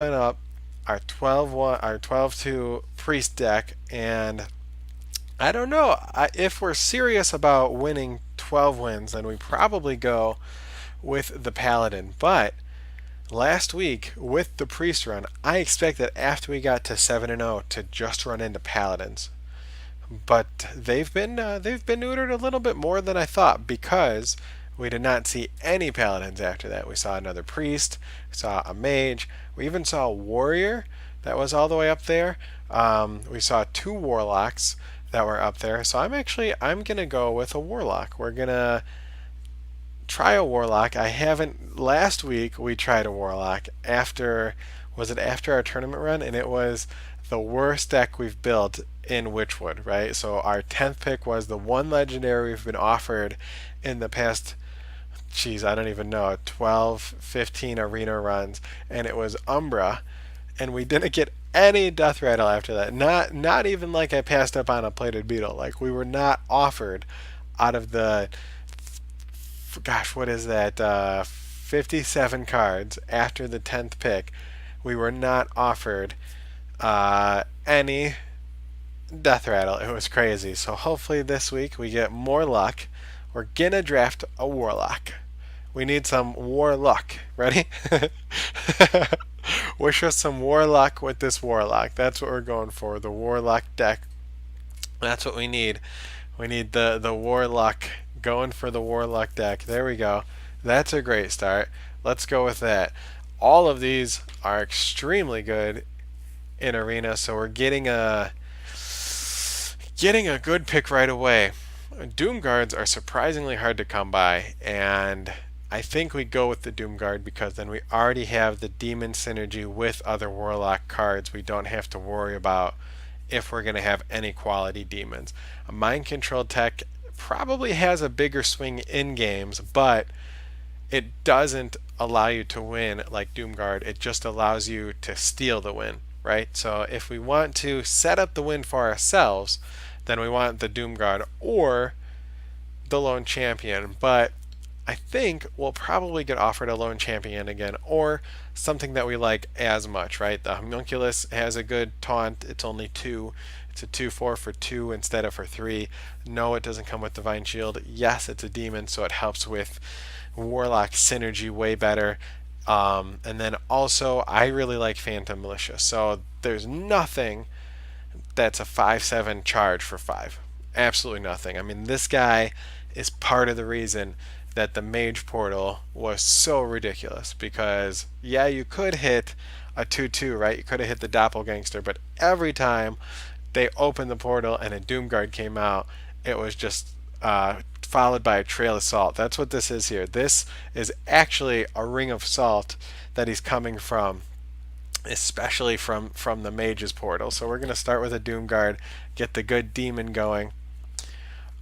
up our 12-1, our 12-2 priest deck, and I don't know. If we're serious about winning 12 wins, then we probably go with the Paladin. But last week with the priest run, I expected after we got to 7-0 to just run into Paladins. But they've been neutered a little bit more than I thought because we did not see any paladins after that. We saw another priest, we saw a mage, we even saw a warrior that was all the way up there. We saw two warlocks that were up there. So I'm gonna go with a warlock. We're gonna try a warlock. I haven't. Last week we tried a warlock after, was it after our tournament run? And it was the worst deck we've built in Witchwood, right? So our 10th pick was the one legendary we've been offered in the past, geez, I don't even know, 12, 15 arena runs, and it was Umbra, and we didn't get any death rattle after that. Not even like I passed up on a plated beetle. Like we were not offered out of the, gosh, what is that? 57 cards after the 10th pick. We were not offered any death rattle. It was crazy. So hopefully this week we get more luck. We're gonna draft a warlock. We need some warlock. Ready? Wish us some warlock with this warlock. That's what we're going for. The warlock deck. That's what we need. We need the warlock. Going for the warlock deck. There we go. That's a great start. Let's go with that. All of these are extremely good in arena, so we're getting a good pick right away. Doom guards are surprisingly hard to come by, and I think we go with the Doom Guard because then we already have the demon synergy with other warlock cards. We don't have to worry about if we're going to have any quality demons. A mind control tech probably has a bigger swing in games, but it doesn't allow you to win like Doomguard. It just allows you to steal the win, right? So if we want to set up the win for ourselves, then we want the Doomguard or the Lone Champion. But I think we'll probably get offered a Lone Champion again, or something that we like as much, right? The Homunculus has a good taunt. It's only 2. It's a 2/4 for 2 instead of for 3. No, it doesn't come with Divine Shield. Yes, it's a demon, so it helps with Warlock synergy way better. And then also, I really like Phantom Militia. So there's nothing that's a 5/7 charge for 5. Absolutely nothing. I mean, this guy is part of the reason that the Mage Portal was so ridiculous. Because, yeah, you could hit a 2/2, right? You could have hit the Doppelgangster, but every time they opened the portal and a Doomguard came out, it was just followed by a Trail of Salt. That's what this is here. This is actually a ring of salt that he's coming from, especially from the Mage's Portal. So we're going to start with a Doomguard, get the good demon going.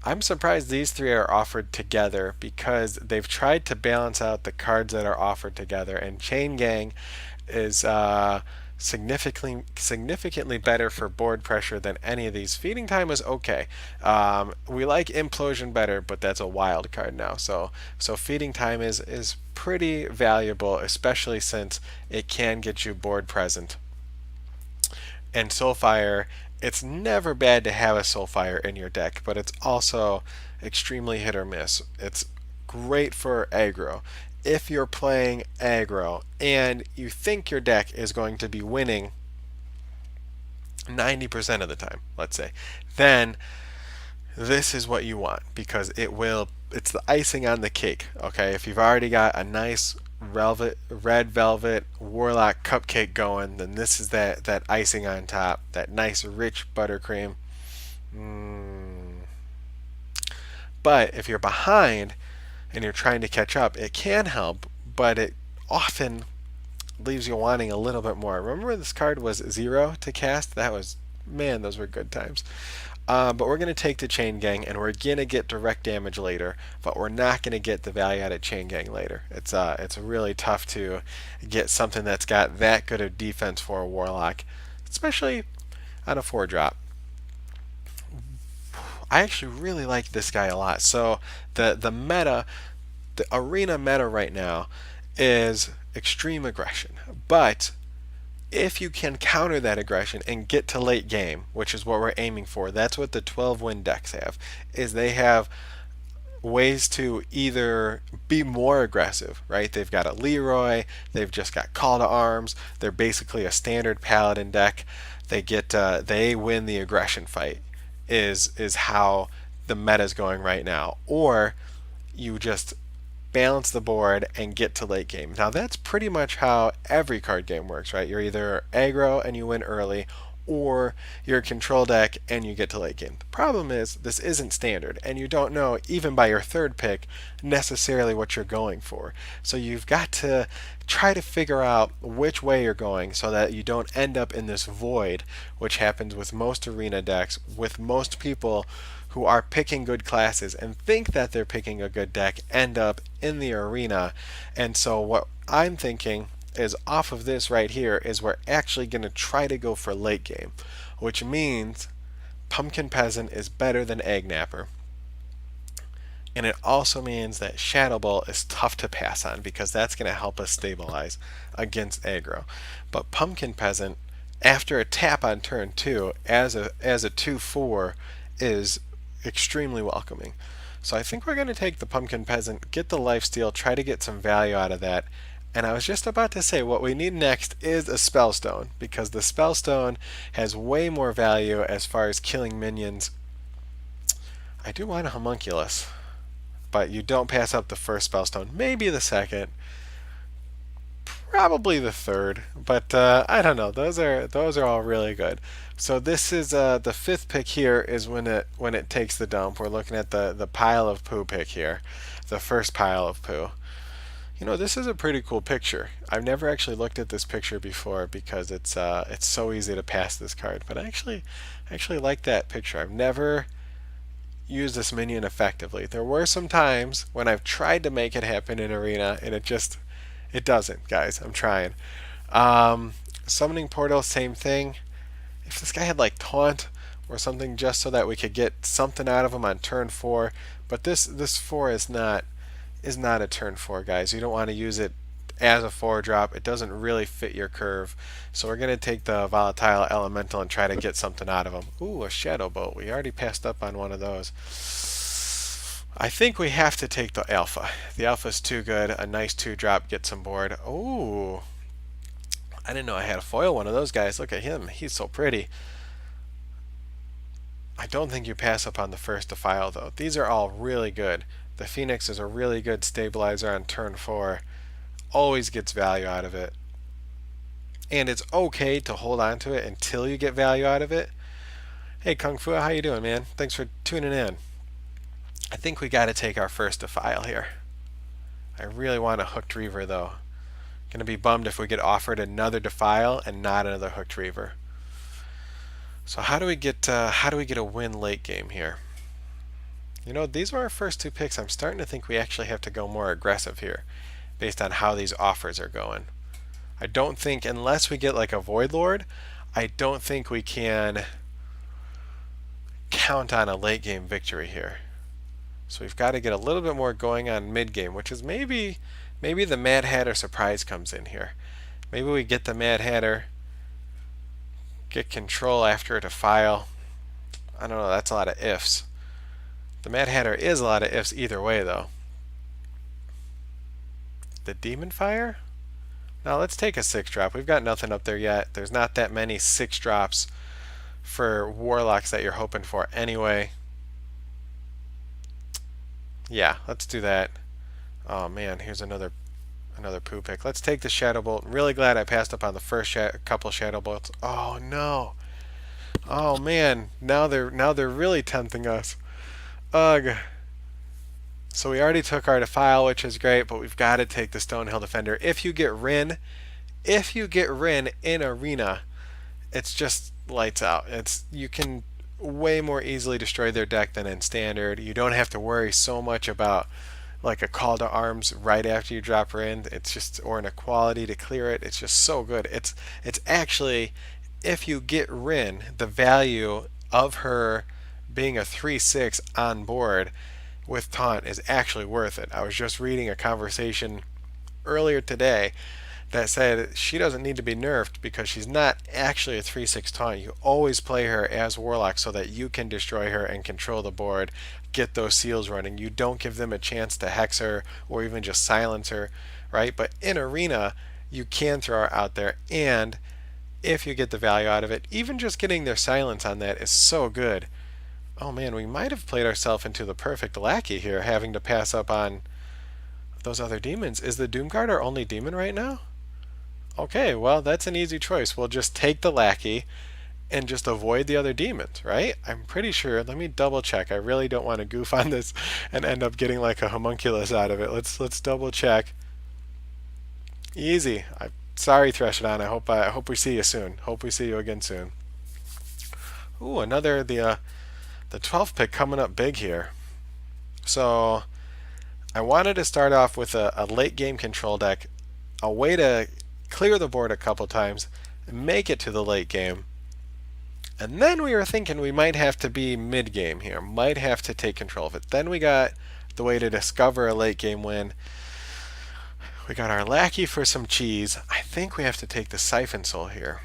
I'm surprised these three are offered together because they've tried to balance out the cards that are offered together, and Chain Gang is significantly better for board pressure than any of these. Feeding Time is okay. We like Implosion better, but that's a wild card now. So Feeding Time is pretty valuable, especially since it can get you board present. And Soulfire, it's never bad to have a Soulfire in your deck, but it's also extremely hit or miss. It's great for aggro. If you're playing aggro and you think your deck is going to be winning 90% of the time, let's say, then this is what you want because it's the icing on the cake. Okay, if you've already got a nice red velvet warlock cupcake going, then this is that icing on top, that nice rich buttercream. But if you're behind and you're trying to catch up, it can help, but it often leaves you wanting a little bit more. Remember this card was 0 to cast? That was, man, those were good times. But we're going to take the Chain Gang, and we're going to get direct damage later, but we're not going to get the value out of Chain Gang later. It's really tough to get something that's got that good of defense for a Warlock, especially on a 4-drop. I actually really like this guy a lot. So the meta, the arena meta right now is extreme aggression, but if you can counter that aggression and get to late game, which is what we're aiming for, that's what the 12 win decks have, is they have ways to either be more aggressive, right? They've got a Leroy, they've just got Call to Arms, they're basically a standard Paladin deck. They win the aggression fight is how the meta is going right now. Or you just balance the board and get to late game. Now that's pretty much how every card game works, right? You're either aggro and you win early, or you're a control deck and you get to late game. The problem is this isn't standard, and you don't know even by your third pick necessarily what you're going for. So you've got to try to figure out which way you're going so that you don't end up in this void, which happens with most arena decks, with most people who are picking good classes and think that they're picking a good deck end up in the arena. And so what I'm thinking is, off of this right here, is we're actually going to try to go for late game, which means Pumpkin Peasant is better than Egg Napper. And it also means that Shadow Ball is tough to pass on because that's going to help us stabilize against aggro. But Pumpkin Peasant, after a tap on turn 2 as a 2/4, is extremely welcoming. So I think we're going to take the Pumpkin Peasant, get the lifesteal, try to get some value out of that. And I was just about to say what we need next is a Spellstone, because the Spellstone has way more value as far as killing minions. I do want a Homunculus, but you don't pass up the first Spellstone, maybe the second, probably the third, but I don't know. Those are all really good. So this is the fifth pick here is when it takes the dump. We're looking at the pile of poo pick here, the first pile of poo. You know, this is a pretty cool picture. I've never actually looked at this picture before because it's so easy to pass this card. But I actually like that picture. I've never used this minion effectively. There were some times when I've tried to make it happen in arena and it doesn't, guys. I'm trying. Summoning Portal, same thing. If this guy had like Taunt or something just so that we could get something out of him on turn 4, but this 4 is not a turn 4, guys. You don't want to use it as a 4-drop. It doesn't really fit your curve. So we're going to take the Volatile Elemental and try to get something out of him. Ooh, a Shadow Bolt. We already passed up on one of those. I think we have to take the Alpha. The Alpha's too good. A nice 2-drop gets him board. Ooh. I didn't know I had a foil one of those guys. Look at him. He's so pretty. I don't think you pass up on the first Defile, though. These are all really good. The Phoenix is a really good stabilizer on turn 4. Always gets value out of it. And it's okay to hold on to it until you get value out of it. Hey, Kung Fu, how you doing, man? Thanks for tuning in. I think we got to take our first Defile here. I really want a Hooked Reaver, though. Gonna be bummed if we get offered another Defile and not another Hooked Reaver. So how do we get a win late game here? You know, these were our first 2 picks. I'm starting to think we actually have to go more aggressive here based on how these offers are going. I don't think, unless we get like a Void Lord, I don't think we can count on a late game victory here. So we've got to get a little bit more going on mid game, which is maybe the Mad Hatter surprise comes in here. Maybe we get the Mad Hatter, get control after a Defile. I don't know, that's a lot of ifs. The Mad Hatter is a lot of ifs either way, though. The Demon Fire? Now let's take a 6-drop. We've got nothing up there yet. There's not that many 6-drops for Warlocks that you're hoping for anyway. Yeah, let's do that. Oh man, here's another poo pick. Let's take the Shadow Bolt. Really glad I passed up on the first couple Shadow Bolts. Oh no. Oh man, now they're really tempting us. Ugh. So we already took our Defile, which is great, but we've got to take the Stonehill Defender. If you get Rin in arena, it's just lights out. You can way more easily destroy their deck than in standard. You don't have to worry so much about like a Call to Arms right after you drop Rin. It's just, or an Equality to clear it. It's just so good. It's actually, if you get Rin, the value of her being a 3/6 on board with Taunt is actually worth it. I was just reading a conversation earlier today That said, she doesn't need to be nerfed because she's not actually a 3/6 taunt. You always play her as Warlock so that you can destroy her and control the board, get those seals running. You don't give them a chance to hex her or even just silence her, right? But in Arena, you can throw her out there, and if you get the value out of it, even just getting their silence on that is so good. Oh man, we might have played ourselves into the perfect lackey here, having to pass up on those other demons. Is the Doomguard our only demon right now? Okay, well, that's an easy choice. We'll just take the lackey and just avoid the other demons, right? I'm pretty sure. Let me double check. I really don't want to goof on this and end up getting like a homunculus out of it. Let's double check. Easy. Sorry, Threshodon. I hope we see you soon. Hope we see you again soon. Ooh, another the 12th pick coming up big here. So I wanted to start off with a late game control deck, a way to clear the board a couple times, make it to the late game. And then we were thinking we might have to be mid game here, might have to take control of it. Then we got the way to discover a late game win. We got our lackey for some cheese. I think we have to take the Siphon Soul here.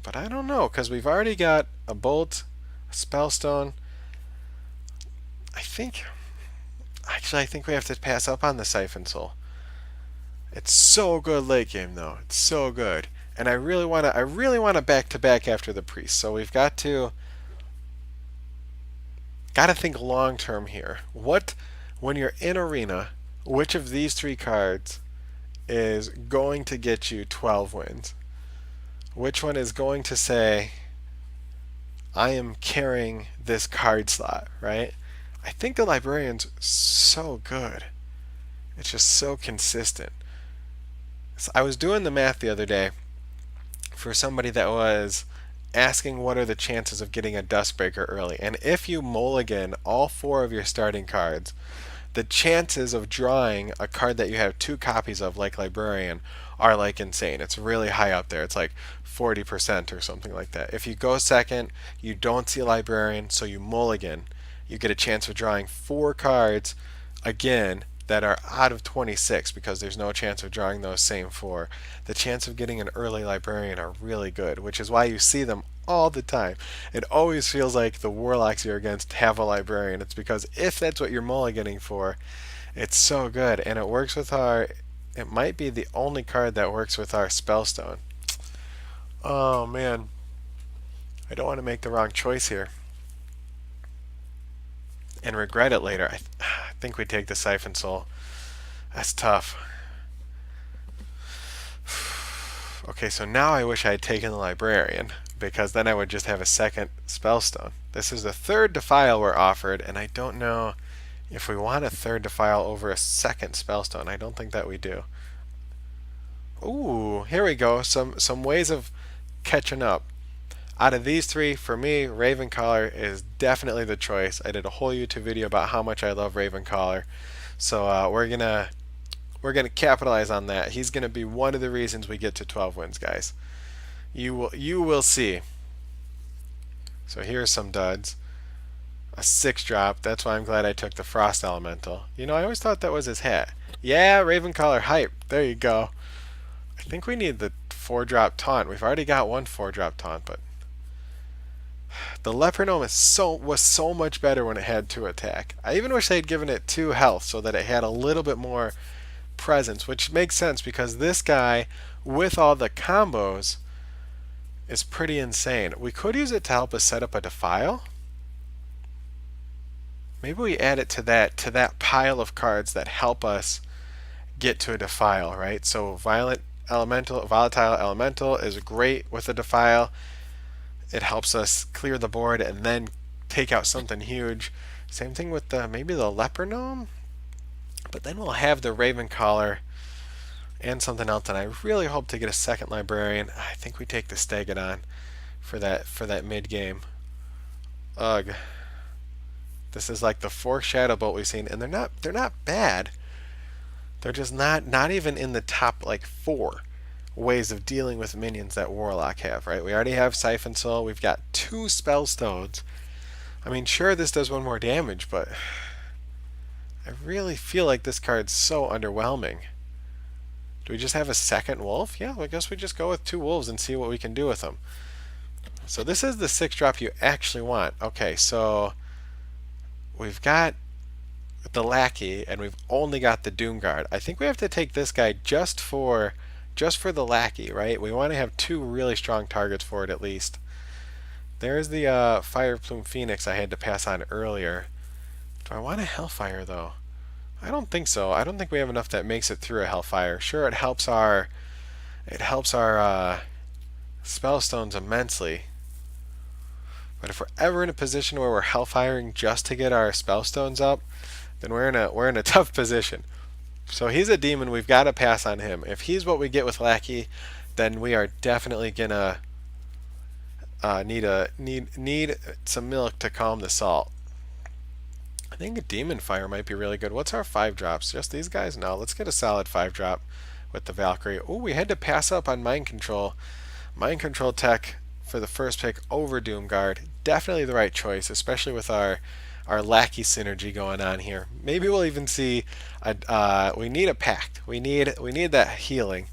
But I don't know, because we've already got a Bolt, a Spellstone. I think we have to pass up on the Siphon Soul. It's so good late game though. It's so good. And I really want to back to back after the priest. So we've got to think long term here. When you're in Arena, which of these three cards is going to get you 12 wins? Which one is going to say, I am carrying this card slot, right? I think the Librarian's so good. It's just so consistent. So I was doing the math the other day for somebody that was asking what are the chances of getting a Dustbreaker early. And if you mulligan all 4 of your starting cards, the chances of drawing a card that you have 2 copies of, like Librarian, are like insane. It's really high up there. It's like 40% or something like that. If you go second, you don't see a Librarian, so you mulligan. You get a chance of drawing 4 cards again that are out of 26 because there's no chance of drawing those same 4. The chance of getting an early Librarian are really good, which is why you see them all the time. It always feels like the Warlocks you're against have a Librarian. It's because if that's what you're mulliganing for, it's so good. And it works with it might be the only card that works with our Spellstone. Oh man, I don't want to make the wrong choice here and regret it later. I think we take the Siphon Soul. That's tough. Okay, so now I wish I had taken the Librarian, because then I would just have a second Spellstone. This is the 3rd Defile we're offered, and I don't know if we want a 3rd Defile over a second Spellstone. I don't think that we do. Ooh, here we go. Some ways of catching up. Out of these 3, for me, Ravencaller is definitely the choice. I did a whole YouTube video about how much I love Ravencaller, so we're gonna capitalize on that. He's gonna be one of the reasons we get to 12 wins, guys. You will see. So here's some duds. A 6-drop. That's why I'm glad I took the Frost Elemental. You know, I always thought that was his hat. Yeah, Ravencaller hype. There you go. I think we need the 4-drop taunt. We've already got one 4-drop taunt, but the Leper Gnome was so much better when it had 2 attack. I even wish they'd given it 2 health so that it had a little bit more presence, which makes sense because this guy, with all the combos, is pretty insane. We could use it to help us set up a Defile. Maybe we add it to that pile of cards that help us get to a Defile, right? So Volatile Elemental is great with a Defile. It helps us clear the board and then take out something huge. Same thing with maybe the Leper Gnome. But then we'll have the Ravencaller and something else, and I really hope to get a second Librarian. I think we take the Stegodon for that mid game. Ugh. This is like the 4th Shadow Bolt we've seen, and they're not bad. They're just not even in the top like 4 ways of dealing with minions that Warlock have, right? We already have Siphon Soul. We've got 2 Spellstones. I mean, sure, this does 1 more damage, but I really feel like this card's so underwhelming. Do we just have a second wolf? Yeah, I guess we just go with 2 wolves and see what we can do with them. So this is the 6 drop you actually want. Okay, so we've got the lackey and we've only got the Doomguard. I think we have to take this guy just for the lackey, right? We want to have 2 really strong targets for it at least. There's the Fire Plume Phoenix I had to pass on earlier. Do I want a Hellfire though? I don't think so. I don't think we have enough that makes it through a Hellfire. Sure, it helps our Spellstones immensely. But if we're ever in a position where we're Hellfiring just to get our Spellstones up, then we're in a tough position. So he's a demon. We've got to pass on him. If he's what we get with Lackey, then we are definitely gonna need some milk to calm the salt. I think a Demon Fire might be really good. What's our 5 drops? Just these guys? No, let's get a solid 5 drop with the Valkyrie. Oh, we had to pass up on Mind Control. Mind Control tech for the first pick over Doomguard. Definitely the right choice, especially with our lackey synergy going on here. Maybe we'll even see we need a pact. We need that healing.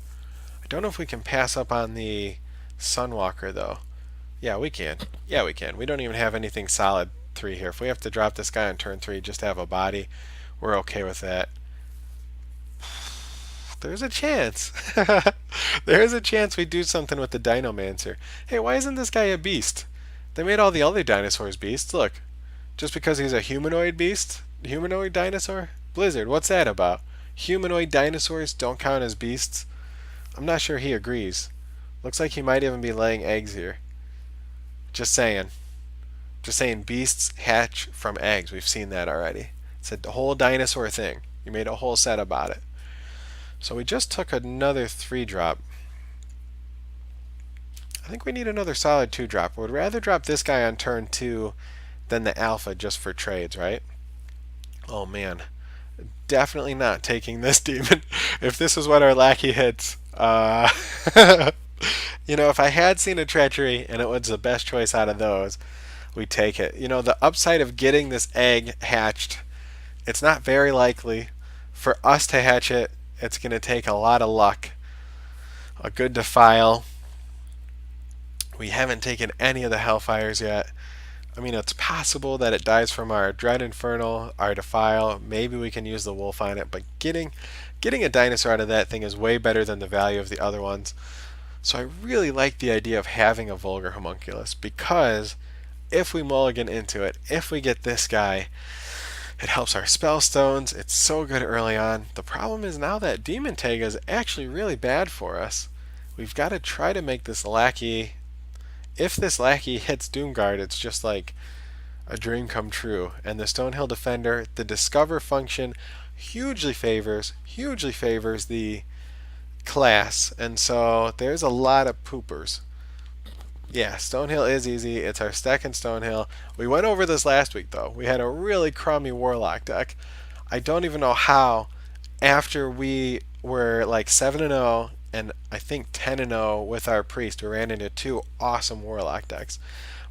I don't know if we can pass up on the Sunwalker though. Yeah, we can. Yeah, we can. We don't even have anything solid 3 here. If we have to drop this guy on turn 3 just to have a body, we're okay with that. There's a chance. There's a chance we do something with the Dinomancer. Hey, why isn't this guy a beast? They made all the other dinosaurs beasts. Look, just because he's a humanoid beast? Humanoid dinosaur? Blizzard, what's that about? Humanoid dinosaurs don't count as beasts? I'm not sure he agrees. Looks like he might even be laying eggs here. Just saying. Just saying beasts hatch from eggs. We've seen that already. It's a whole dinosaur thing. You made a whole set about it. So we just took another 3 drop. I think we need another solid 2 drop. We'd rather drop this guy on turn 2 than the alpha just for trades, right? Oh man. Definitely not taking this demon. If this is what our lackey hits. You know, if I had seen a treachery and it was the best choice out of those, we'd take it. You know, the upside of getting this egg hatched, it's not very likely. For us to hatch it, it's going to take a lot of luck. A good Defile. We haven't taken any of the Hellfires yet. I mean, it's possible that it dies from our Dread Infernal, our Defile. Maybe we can use the Wolf on it, but getting a dinosaur out of that thing is way better than the value of the other ones. So I really like the idea of having a Vulgar Homunculus, because if we mulligan into it, if we get this guy, it helps our Spellstones. It's so good early on. The problem is now that Demon Tag is actually really bad for us. We've got to try to make this lackey. If this lackey hits Doomguard, it's just like a dream come true. And the Stonehill Defender, the Discover function hugely favors the class. And so there's a lot of poopers. Yeah, Stonehill is easy. It's our second Stonehill. We went over this last week, though. We had a really crummy Warlock deck. I don't even know how, after we were like 7-0 and I think 10-0 with our Priest, we ran into 2 awesome Warlock decks.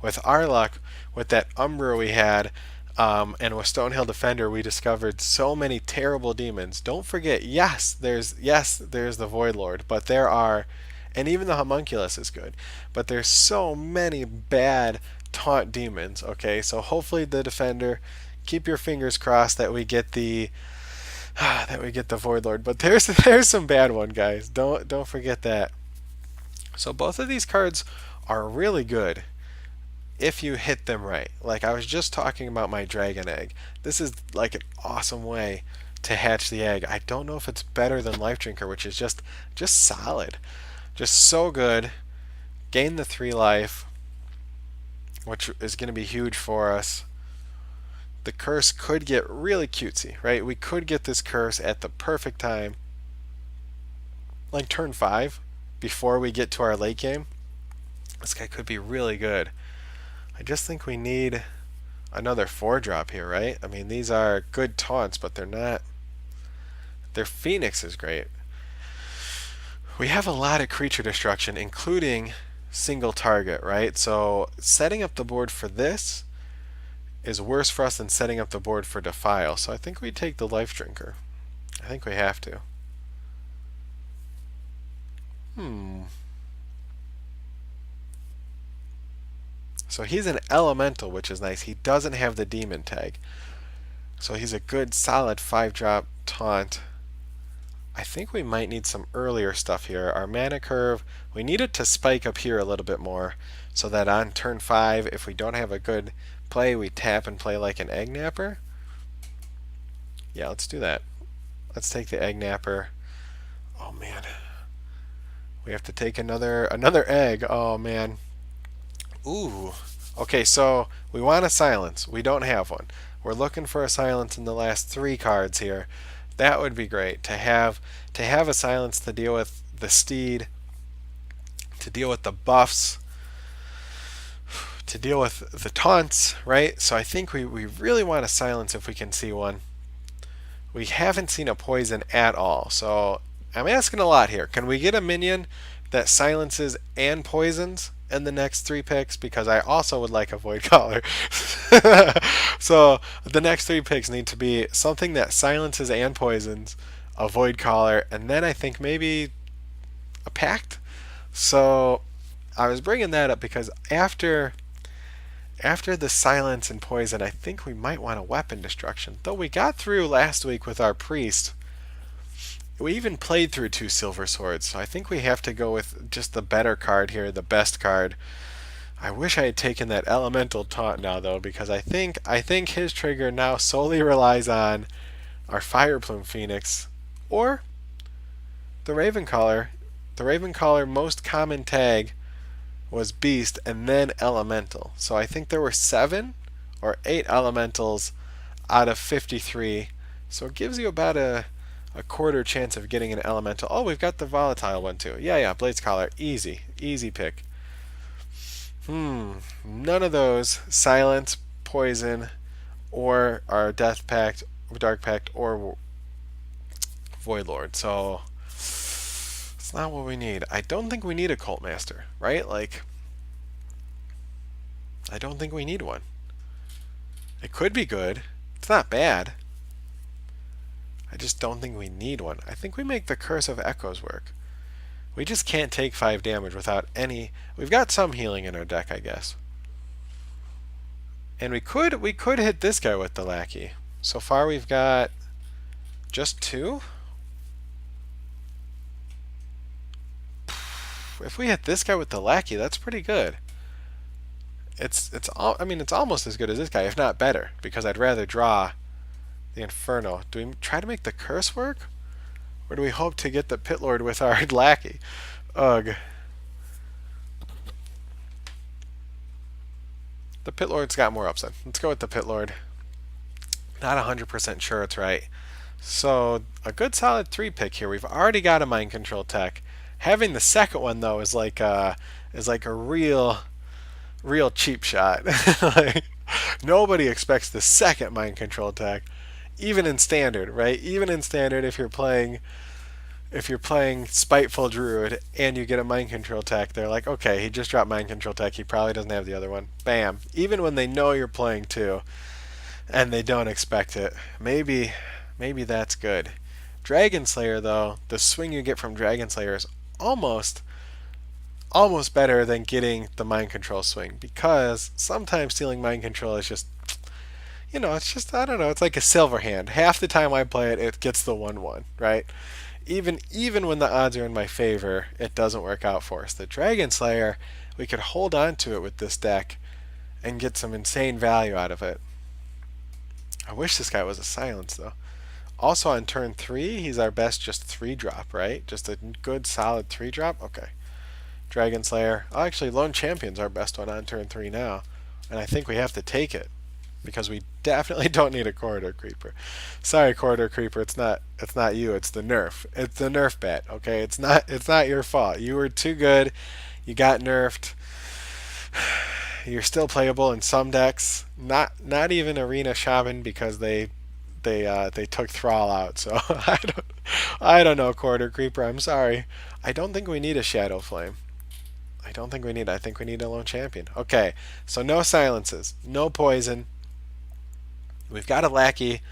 With our luck, with that Umbra we had, and with Stonehill Defender, we discovered so many terrible demons. Don't forget, yes, there's the Void Lord, but there are. And even the Homunculus is good. But there's so many bad taunt demons, okay? So hopefully the Defender, keep your fingers crossed that we get the Void Lord. But there's some bad one, guys. Don't forget that. So both of these cards are really good if you hit them right. Like I was just talking about my Dragon Egg. This is like an awesome way to hatch the egg. I don't know if it's better than Life Drinker, which is just solid. Just so good. Gain the 3 life, which is going to be huge for us. The curse could get really cutesy, right? We could get this curse at the perfect time, like turn 5, before we get to our late game. This guy could be really good. I just think we need another 4 drop here, right? I mean, these are good taunts, but they're not. Their Phoenix is great. We have a lot of creature destruction, including single target, right? So setting up the board for this is worse for us than setting up the board for Defile. So I think we take the Life Drinker. I think we have to. Hmm. So he's an elemental, which is nice. He doesn't have the demon tag. So he's a good solid 5-drop taunt. I think we might need some earlier stuff here. Our mana curve, we need it to spike up here a little bit more so that on turn 5, if we don't have a good play, we tap and play like an egg napper. Yeah, let's do that. Let's take the egg napper. Oh man. We have to take another egg. Oh man. Ooh. Okay, so we want a silence. We don't have one. We're looking for a silence in the last 3 cards here. That would be great to have a silence to deal with the steed, to deal with the buffs, to deal with the taunts, right? So I think we really want a silence if we can see one. We haven't seen a poison at all, so I'm asking a lot here. Can we get a minion that silences and poisons in the next 3 picks? Because I also would like a Void Caller. So the next 3 picks need to be something that silences and poisons, a Void Caller, and then I think maybe a Pact. So I was bringing that up because after the silence and poison, I think we might want a weapon destruction. Though we got through last week with our priest. We even played through 2 silver swords, so I think we have to go with just the better card here, the best card. I wish I had taken that elemental taunt now though, because I think his trigger now solely relies on our Fire Plume Phoenix or the Ravencaller. The Ravencaller most common tag was Beast and then Elemental. So I think there were 7 or 8 Elementals out of 53. So it gives you about a quarter chance of getting an Elemental. Oh, we've got the volatile one too. Yeah, Blade's Collar. Easy pick. None of those. Silence, Poison, or our Death Pact, Dark Pact, or Void Lord. So it's not what we need. I don't think we need a Cult Master, right? Like, I don't think we need one. It could be good. It's not bad. I just don't think we need one. I think we make the Curse of Echoes work. We just can't take 5 damage without any... We've got some healing in our deck, I guess. And we could hit this guy with the Lackey. So far we've got just 2? If we hit this guy with the Lackey, that's pretty good. I mean, it's almost as good as this guy, if not better, because I'd rather draw the Inferno. Do we try to make the curse work? Or do we hope to get the Pit Lord with our Lackey? Ugh. The Pit Lord's got more upside. Let's go with the Pit Lord. Not 100% sure it's right. So, a good solid 3 pick here. We've already got a Mind Control tech. Having the second one, though, is like a real cheap shot. Like, nobody expects the second Mind Control tech. Even in standard, right? Even in standard, if you're playing Spiteful Druid and you get a Mind Control tech, they're like, okay, he just dropped Mind Control tech, he probably doesn't have the other one. Bam. Even when they know you're playing 2 and they don't expect it, maybe that's good. Dragon Slayer, though, the swing you get from Dragon Slayer is almost better than getting the Mind Control swing, because sometimes stealing Mind Control is just, it's just, I don't know, it's like a silver hand. Half the time I play it, it gets the 1/1, right? Even when the odds are in my favor, it doesn't work out for us. The Dragon Slayer, we could hold on to it with this deck and get some insane value out of it. I wish this guy was a silence, though. Also on turn 3, he's our best just 3-drop, right? Just a good solid 3-drop? Okay. Dragon Slayer. Oh, actually, Lone Champion's our best one on turn 3 now. And I think we have to take it, because we definitely don't need a Corridor Creeper. Sorry, Corridor Creeper, it's not you, it's the nerf. It's the nerf bet, okay? It's not your fault. You were too good. You got nerfed. You're still playable in some decks. Not even Arena Shaman, because they took Thrall out. So I don't know, Corridor Creeper. I'm sorry. I don't think we need a Shadow Flame. I think we need a Lone Champion. Okay, so no silences, no poison. We've got a Lackey,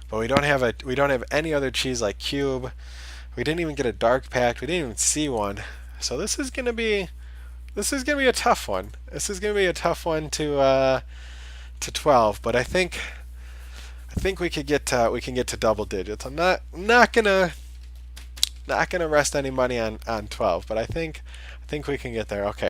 but we don't have any other cheese like Cube. We didn't even get a Dark Pact. We didn't even see one. So this is gonna be a tough one. This is gonna be a tough one to 12. But I think we can get to double digits. I'm not gonna rest any money on 12, but I think we can get there. Okay.